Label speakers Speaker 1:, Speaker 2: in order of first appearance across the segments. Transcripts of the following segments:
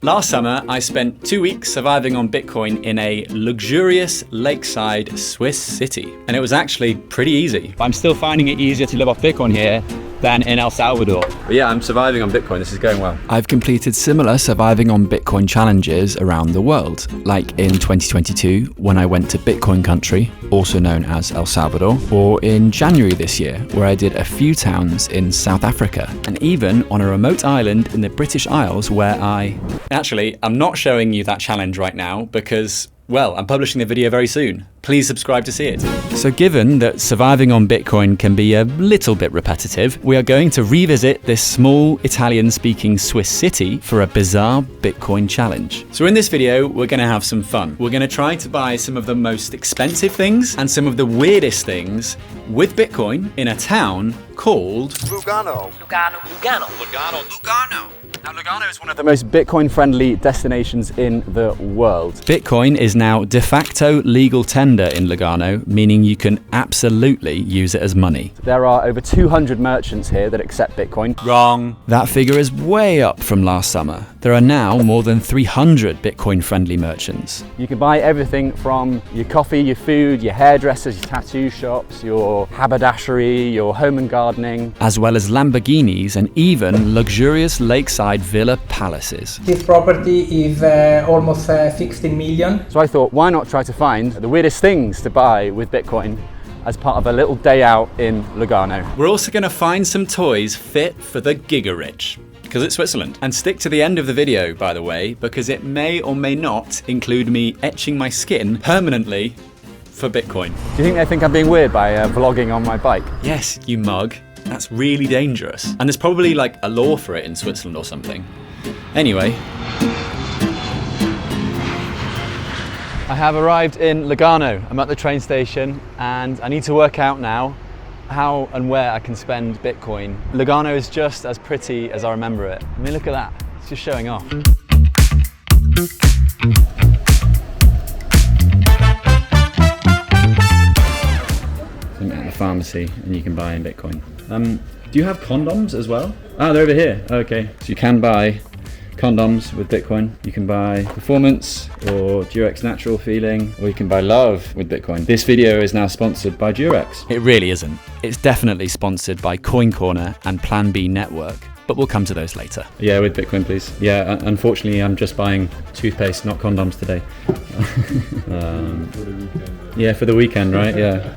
Speaker 1: Last summer, I spent 2 weeks surviving on Bitcoin in a luxurious lakeside Swiss city. And it was actually pretty easy.
Speaker 2: I'm still finding it easier to live off Bitcoin here than in El Salvador.
Speaker 1: But yeah, I'm surviving on Bitcoin. This is going well.
Speaker 3: I've completed similar surviving on Bitcoin challenges around the world, like in 2022 when I went to Bitcoin country, also known as El Salvador, or in January this year where I did a few towns in South Africa, and even on a remote island in the British Isles where
Speaker 1: Actually, I'm not showing you that challenge right now because, well, I'm publishing the video very soon. Please subscribe to see it.
Speaker 3: So given that surviving on Bitcoin can be a little bit repetitive, we are going to revisit this small Italian-speaking Swiss city for a bizarre Bitcoin challenge.
Speaker 1: So in this video, we're going to have some fun. We're going to try to buy some of the most expensive things and some of the weirdest things with Bitcoin in a town called
Speaker 4: Lugano.
Speaker 1: Now, Lugano is one of the most Bitcoin-friendly destinations in the world.
Speaker 3: Bitcoin is now de facto legal tender in Lugano, meaning you can absolutely use it as money.
Speaker 1: There are over 200 merchants here that accept Bitcoin.
Speaker 3: Wrong. That figure is way up from last summer. There are now more than 300 Bitcoin-friendly merchants.
Speaker 1: You can buy everything from your coffee, your food, your hairdressers, your tattoo shops, your haberdashery, your home and gardening,
Speaker 3: as well as Lamborghinis and even luxurious lakeside villa palaces.
Speaker 5: This property is almost 16 million.
Speaker 1: So I thought, why not try to find the weirdest things to buy with Bitcoin as part of a little day out in Lugano.
Speaker 3: We're also going to find some toys fit for the giga-rich, because it's Switzerland.
Speaker 1: And stick to the end of the video, by the way, because it may or may not include me etching my skin permanently for Bitcoin. Do you think I'm being weird by vlogging on my bike?
Speaker 3: Yes, you mug. That's really dangerous.
Speaker 1: And there's probably like a law for it in Switzerland or something. Anyway. I have arrived in Lugano. I'm at the train station and I need to work out now how and where I can spend Bitcoin. Lugano is just as pretty as I remember it. I mean, look at that. It's just showing off. I'm at the pharmacy and you can buy in Bitcoin. Do you have condoms as well? Ah, they're over here. Okay, so you can buy condoms with Bitcoin. You can buy performance or Durex natural feeling, or you can buy love with Bitcoin. This video is now sponsored by Durex.
Speaker 3: It really isn't. It's definitely sponsored by Coincorner and Plan B Network, but we'll come to those later.
Speaker 1: Yeah, with Bitcoin, please. Yeah, unfortunately, I'm just buying toothpaste, not condoms today. Yeah, for the weekend, right? Yeah.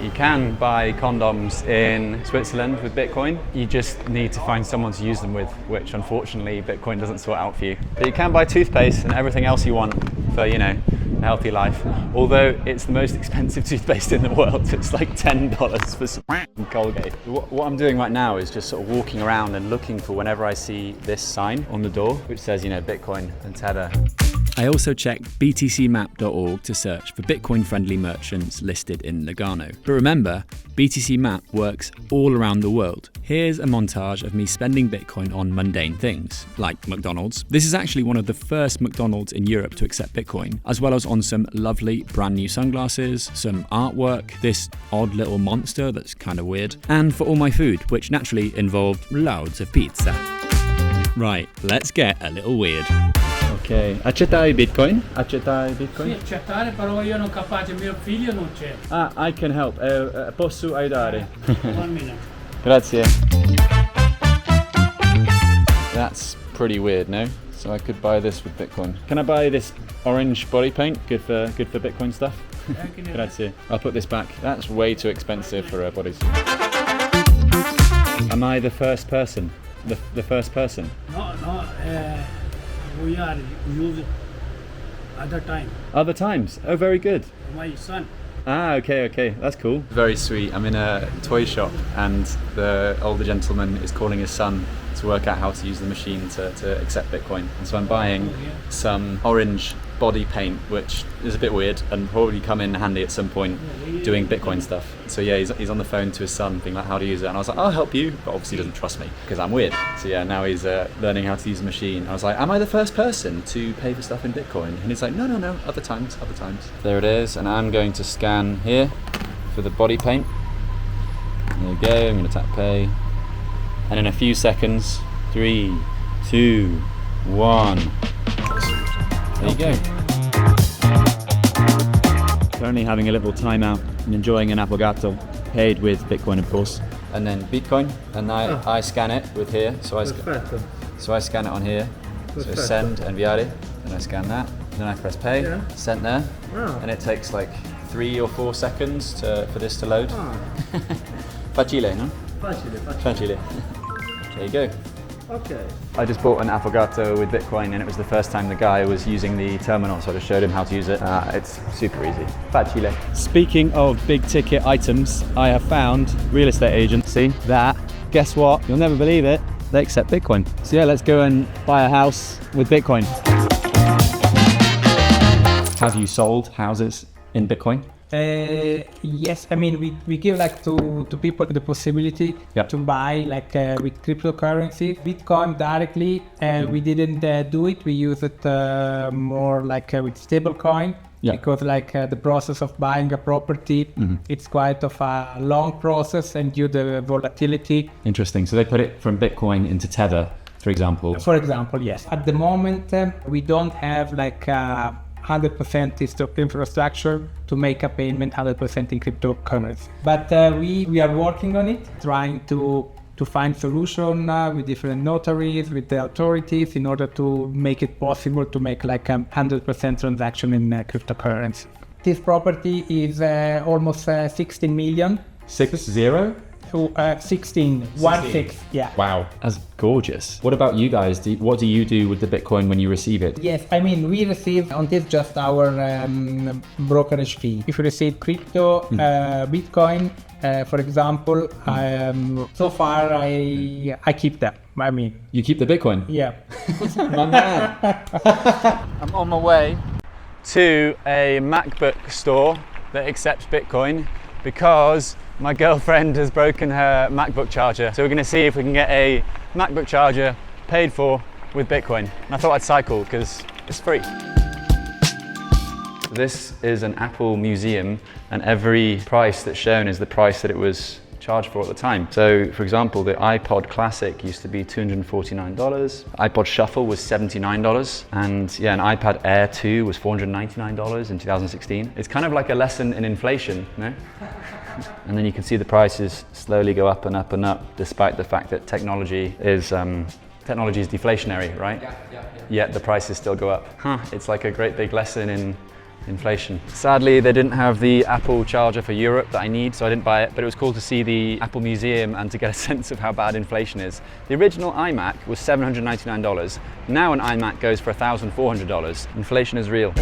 Speaker 1: You can buy condoms in Switzerland with Bitcoin. You just need to find someone to use them with, which unfortunately Bitcoin doesn't sort out for you. But you can buy toothpaste and everything else you want for, you know, a healthy life. Although it's the most expensive toothpaste in the world. It's like $10 for some Colgate. What I'm doing right now is just sort of walking around and looking for whenever I see this sign on the door, which says, you know, Bitcoin and Tether.
Speaker 3: I also checked BTCmap.org to search for Bitcoin-friendly merchants listed in Lugano. But remember, BTCmap works all around the world. Here's a montage of me spending Bitcoin on mundane things, like McDonald's. This is actually one of the first McDonald's in Europe to accept Bitcoin, as well as on some lovely brand new sunglasses, some artwork, this odd little monster that's kind of weird, and for all my food, which naturally involved loads of pizza. Right, let's get a little weird.
Speaker 1: Ok, accettai Bitcoin? Accettai Bitcoin?
Speaker 6: Sì, accettare, però io non capace, mio figlio non c'è.
Speaker 1: Ah, I can help. Posso aiutare?
Speaker 6: 1 minute.
Speaker 1: Grazie. That's pretty weird, no? So I could buy this with Bitcoin. Can I buy this orange body paint? Good for Bitcoin stuff? Grazie. I'll put this back. That's way too expensive for bodies. Am I the first person? The first person?
Speaker 6: No, we are using other time.
Speaker 1: Other times? Oh, very good.
Speaker 6: My son.
Speaker 1: Ah, okay, that's cool. Very sweet. I'm in a toy shop and the older gentleman is calling his son to work out how to use the machine to accept Bitcoin. And so I'm buying some orange body paint, which is a bit weird and probably come in handy at some point doing Bitcoin stuff. So yeah, he's on the phone to his son being like, how to use it? And I was like, I'll help you, but obviously he doesn't trust me because I'm weird. So yeah, now he's learning how to use the machine. I was like, am I the first person to pay for stuff in Bitcoin? And he's like, no, other times. There it is, and I'm going to scan here for the body paint. There you go, I'm going to tap pay. And in a few seconds, 3, 2, 1. There you go. Currently having a little timeout and enjoying an affogato, paid with Bitcoin, of course. And then Bitcoin, and I scan it with here. So I scan it on here. So send, inviare, and I scan that. Then I press pay, sent there, and it takes like 3 or 4 seconds for this to load. Facile, no? Facile. There you go.
Speaker 3: Okay.
Speaker 1: I just bought an affogato with Bitcoin, and it was the first time the guy was using the terminal, so I just showed him how to use it. It's super easy. Facile. Speaking of big ticket items, I have found real estate agents. See that? Guess what? You'll never believe it. They accept Bitcoin. So yeah, let's go and buy a house with Bitcoin. Have you sold houses in Bitcoin?
Speaker 5: Yes, I mean we give like to people the possibility to buy like with cryptocurrency, Bitcoin directly, and we didn't do it. We use it more like with stablecoin because like the process of buying a property, it's quite of a long process and due to the volatility.
Speaker 1: Interesting. So they put it from Bitcoin into Tether, for example.
Speaker 5: For example, yes. At the moment, we don't have like 100% infrastructure to make a payment 100% in cryptocurrency. But we are working on it, trying to find solution with different notaries, with the authorities, in order to make it possible to make like 100% transaction in cryptocurrency. This property is almost 16 million.
Speaker 1: 60?
Speaker 5: 16, 16, yeah.
Speaker 1: Wow, that's gorgeous. What about you guys? What do you do with the Bitcoin when you receive it?
Speaker 5: Yes, I mean, we receive on this just our brokerage fee. If you receive crypto, Bitcoin, for example, so far I keep them. I mean,
Speaker 1: you keep the Bitcoin?
Speaker 5: Yeah.
Speaker 1: My man. I'm on my way to a Macbook store that accepts Bitcoin because my girlfriend has broken her MacBook charger. So we're gonna see if we can get a MacBook charger paid for with Bitcoin. And I thought I'd cycle because it's free. This is an Apple museum, and every price that's shown is the price that it was charged for at the time. So for example, the iPod Classic used to be $249, iPod Shuffle was $79, and yeah, an iPad Air 2 was $499 in 2016. It's kind of like a lesson in inflation, no? And then you can see the prices slowly go up and up and up, despite the fact that technology is deflationary, right? Yet the prices still go up. It's like a great big lesson in inflation. Sadly, they didn't have the Apple charger for Europe that I need, so I didn't buy it, but it was cool to see the Apple Museum and to get a sense of how bad inflation is. The original iMac was $799. Now an iMac goes for $1,400. Inflation is real.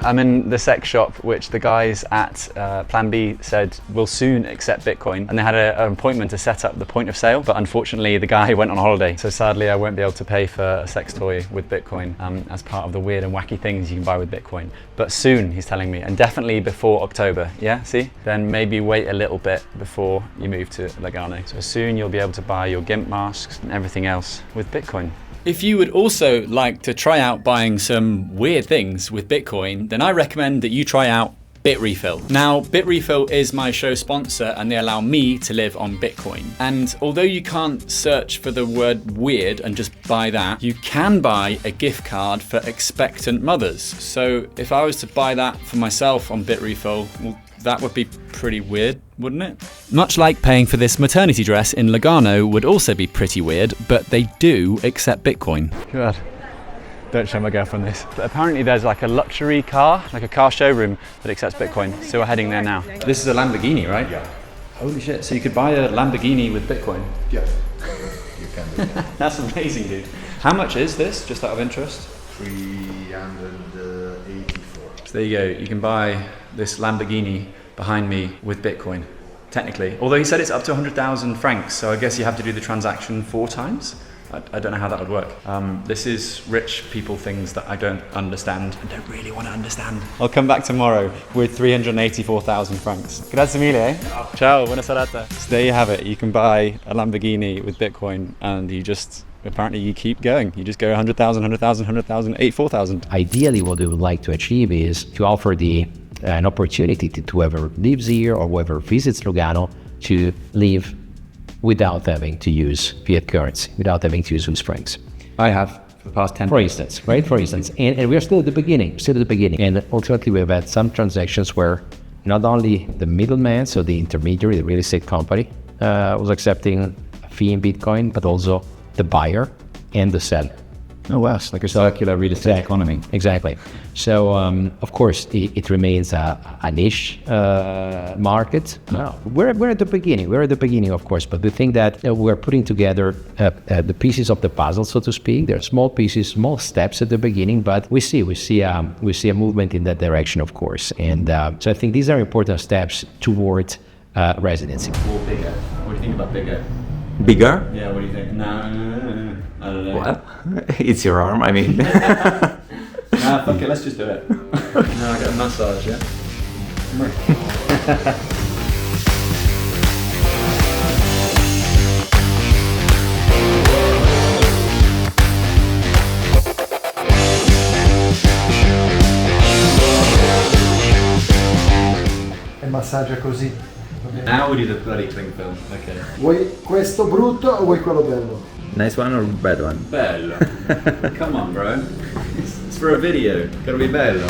Speaker 1: I'm in the sex shop, which the guys at Plan B said will soon accept Bitcoin, and they had an appointment to set up the point of sale, but unfortunately the guy went on holiday, so sadly I won't be able to pay for a sex toy with Bitcoin as part of the weird and wacky things you can buy with Bitcoin. But soon, he's telling me, and definitely before October, yeah, see? Then maybe wait a little bit before you move to Lugano. So soon you'll be able to buy your GIMP masks and everything else with Bitcoin.
Speaker 3: If you would also like to try out buying some weird things with Bitcoin, then I recommend that you try out Bitrefill. Now, Bitrefill is my show sponsor, and they allow me to live on Bitcoin. And although you can't search for the word weird and just buy that, you can buy a gift card for expectant mothers. So if I was to buy that for myself on Bitrefill, well, that would be pretty weird, wouldn't it? Much like paying for this maternity dress in Lugano would also be pretty weird, but they do accept Bitcoin.
Speaker 1: God, don't show my girlfriend this. But apparently there's like a luxury car, like a car showroom that accepts Bitcoin. So we're heading there now. This is a Lamborghini, right? Yeah. Holy shit, so you could buy a Lamborghini with Bitcoin?
Speaker 4: Yeah, you can do that.
Speaker 1: That's amazing, dude. How much is this, just out of interest?
Speaker 4: 384.
Speaker 1: So there you go, you can buy this Lamborghini behind me with Bitcoin, technically. Although he said it's up to 100,000 francs, so I guess you have to do the transaction 4 times. I don't know how that would work. This is rich people things that I don't understand and don't really want to understand. I'll come back tomorrow with 384,000 francs. Grazie mille, eh? Ciao, buona serata. So there you have it. You can buy a Lamborghini with Bitcoin, and apparently you keep going. You just go 100,000, 100,000, 100,000, 84,000.
Speaker 7: Ideally, what we would like to achieve is to offer an opportunity to whoever lives here or whoever visits Lugano to live without having to use fiat currency, without having to use Swiss francs.
Speaker 2: I have for the past 10
Speaker 7: For instance, right? For instance, and we're still at the beginning, And ultimately, we've had some transactions where not only the middleman, so the intermediary, the real estate company, was accepting a fee in Bitcoin, but also the buyer and the seller.
Speaker 2: Oh wow, it's like a circular real estate economy.
Speaker 7: Exactly. So, of course, it remains a niche market. No, we're at the beginning. We're at the beginning, of course, but we think that we're putting together the pieces of the puzzle, so to speak. There are small pieces, small steps at the beginning, but we see a movement in that direction, of course. And so I think these are important steps toward residency.
Speaker 1: Or bigger. What do you think about bigger?
Speaker 8: Bigger?
Speaker 1: Yeah, what do you think? No. I don't know.
Speaker 8: Well, it's your arm, I mean.
Speaker 1: Nah, fuck it, let's just do it. Now I get a massage, yeah?
Speaker 4: E massaggia così.
Speaker 1: Now we do the bloody cling film. Okay.
Speaker 4: Vuoi questo brutto o vuoi quello bello?
Speaker 8: Nice one or bad one?
Speaker 1: Bello. Come on, bro. It's for a video. Gotta be bello.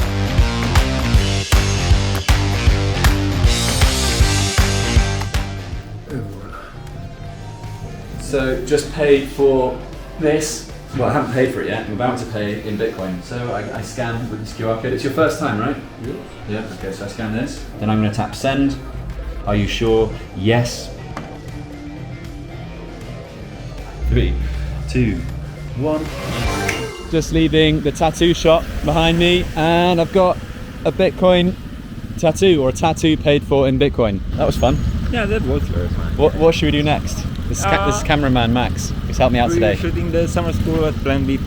Speaker 1: So just paid for this. Well, I haven't paid for it yet. I'm about to pay in Bitcoin. So I scan with this QR code. It's your first time, right? Yeah. Okay, so I scan this. Then I'm going to tap send. Are you sure? Yes. 3, 2, 1.
Speaker 3: Just leaving the tattoo shop behind me, and I've got a Bitcoin tattoo, or a tattoo paid for in Bitcoin. That was fun.
Speaker 8: Yeah, that was very fun.
Speaker 3: What should we do next? This is cameraman Max, who's helped me out today.
Speaker 8: We're shooting the summer school at Plan B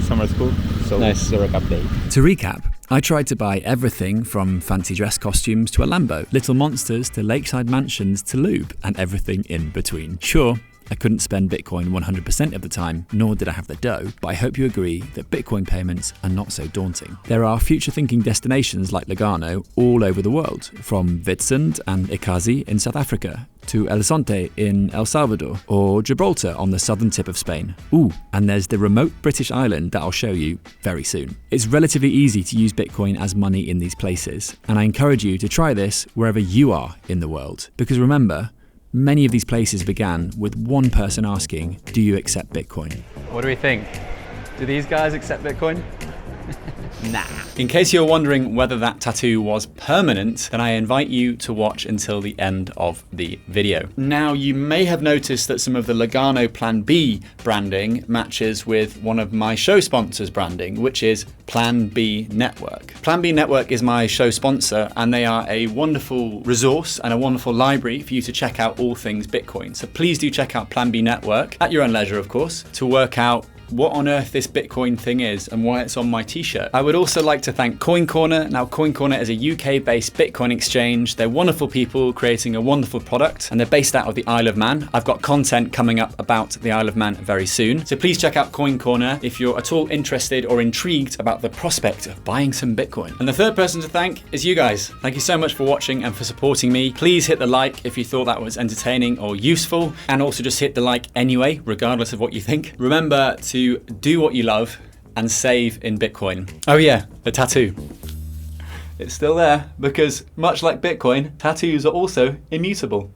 Speaker 8: Summer School. So
Speaker 3: Nice.
Speaker 8: Zurich update.
Speaker 3: To recap, I tried to buy everything from fancy dress costumes to a Lambo, little monsters to lakeside mansions to lube, and everything in between. Sure, I couldn't spend Bitcoin 100% of the time, nor did I have the dough, but I hope you agree that Bitcoin payments are not so daunting. There are future-thinking destinations like Lugano all over the world, from Vitsund and Ikazi in South Africa, to El Sonte in El Salvador, or Gibraltar on the southern tip of Spain. Ooh, and there's the remote British island that I'll show you very soon. It's relatively easy to use Bitcoin as money in these places, and I encourage you to try this wherever you are in the world. Because remember, many of these places began with one person asking, do you accept Bitcoin? What do we think? Do these guys accept Bitcoin? Nah. In case you're wondering whether that tattoo was permanent, then I invite you to watch until the end of the video. Now, you may have noticed that some of the Lugano Plan B branding matches with one of my show sponsors' branding, which is Plan B Network. Plan B Network is my show sponsor, and they are a wonderful resource and a wonderful library for you to check out all things Bitcoin. So please do check out Plan B Network, at your own leisure, of course, to work out what on earth this Bitcoin thing is and why it's on my t-shirt. I would also like to thank Coincorner. Now, Coincorner is a UK-based Bitcoin exchange. They're wonderful people creating a wonderful product, and they're based out of the Isle of Man. I've got content coming up about the Isle of Man very soon. So please check out Coincorner if you're at all interested or intrigued about the prospect of buying some Bitcoin. And the third person to thank is you guys. Thank you so much for watching and for supporting me. Please hit the like if you thought that was entertaining or useful, and also just hit the like anyway, regardless of what you think. Remember to do what you love and save in Bitcoin. Oh yeah, the tattoo. It's still there because, much like Bitcoin, tattoos are also immutable.